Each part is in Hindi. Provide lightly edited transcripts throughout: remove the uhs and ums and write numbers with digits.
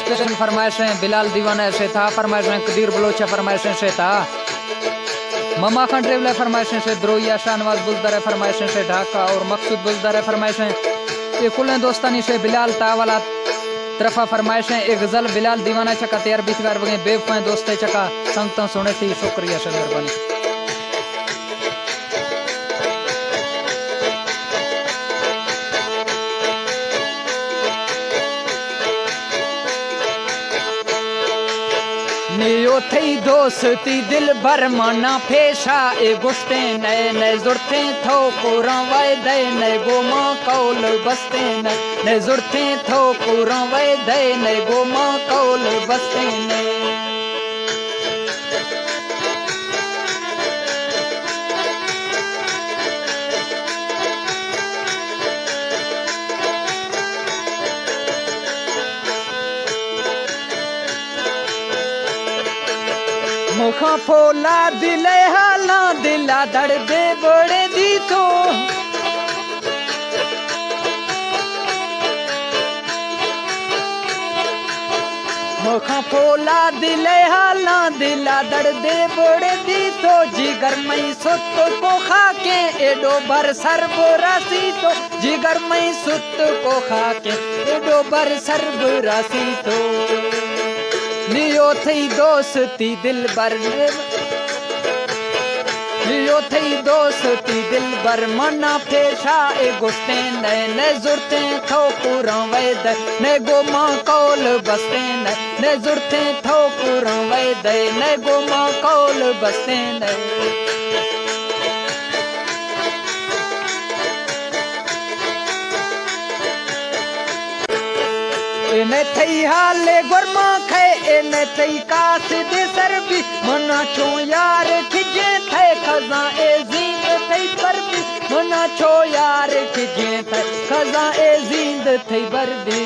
स्पेशल फरमाइशें बिलाल दीवाना ऐसे था, फरमाइशें कदीर बलोचा फरमाइशें से था, ममा खान ट्रेवलर फरमाइशें से द्रोहिया शाहनवाज बुजदार फरमाइशें से ढाका और मकसूद बुजदार फरमाइशें ये कुल दोस्तानी से बिलाल तावाला तरफा फरमाइशें एक गजल बिलाल दीवाना चका तैयार बीचगार बगे बेवफा दोस्त चका संगता सुने थी शुक्रिया से मेहरबानी। नियो थई दोस्ती दिल भर माना फेशा ए गुस्ते नए नए जुरते थो कोरा वाय दे नए गोमा कौल बसते नए जुरते थो कोरा वाय दे नए गोमा कौल बसते नए मुखा फोला दिले हाला दिला दड़ दे बड़े दी तो मुखा फोला दिले हाला दिला दड़ दे बड़े दी तो जिगर मई सुत को खाके एडो भर सरबरासी तो जिगर मई सुत को खाके एडो भर सरबरासी तो नियो थई दोस्ती दिल बर नियो थई दोस्ती दिल बर मना फेशा ए गुस्ते नए नए जुरते थो पूरा वैद ने गोमा कौल बसते नए जुरते थो पूरा वैद ने गोमा कौल बसते नए ने थई हाले गुरमा खे ने थई कास दे सरबी मना छो यार खिजे थे खजा ए जींद थई परबी मना छो यार खिजे थे खजा ए जींद थई बरबी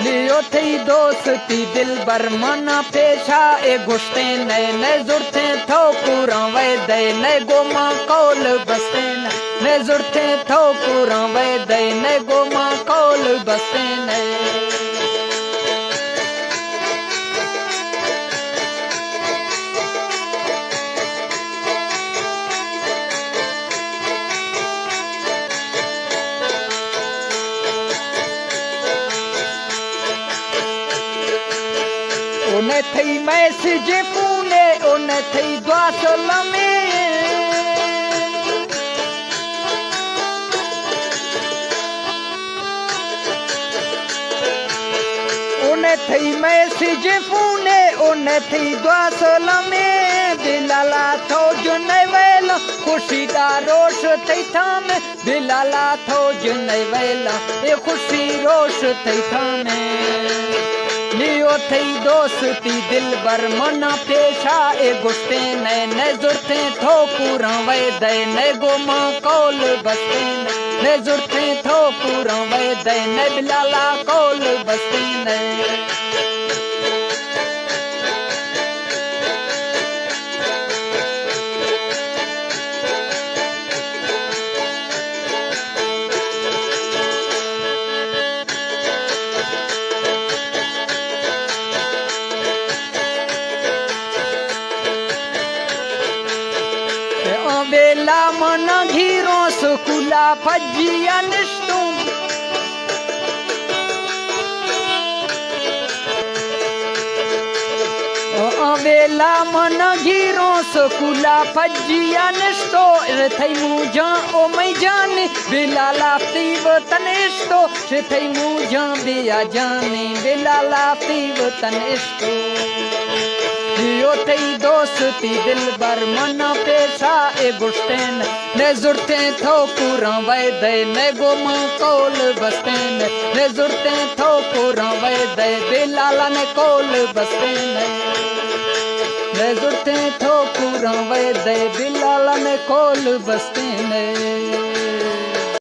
लियो थई दोस्ती दिल बर मना पेशा ए गुस्ते नए नए जुरते थो पूरा वैद नए गोमा कौल बसते नए जुरते थो पूरा वैद नए गोमा कौल बसते नए ओने थई मैसेज पूने ओने थई दुआ सलामे ओने थई मैसेज पूने ओने थई दुआ सलामे बिलाला थो जुन वेला खुशी दा रोश थई थामे बिलाला थो जुन वेला ए खुशी रोश थई थामे लियो थई दोस्ती दिल बर मना पेशा ए गुस्ते नए नए जुरते थो पूरा वैद नए गोमा कौल बसते नए जुरते थो पूरा वैद नए बिलाला कौल बसते नए बेला मना घीरो सुकुला फजिया निष्ठू बेला मना घीरो सुकुला फजिया निष्ठो थई मुझा ओ मई जाने बिलाला तीव तनिष्ठो थई मुझा बिया जाने बिलाला तीव तनिष्ठो लियो थई दोस्ती दिल बर मना पेशा ए गुस्ते ने जुरते थो पूरा वैद ने गोमा कौल बसते ने जुरते थो पूरा वैद बिलाला ने कौल बसते ने जुरते थो पूरा वैद बिलाला ने कौल बसते ने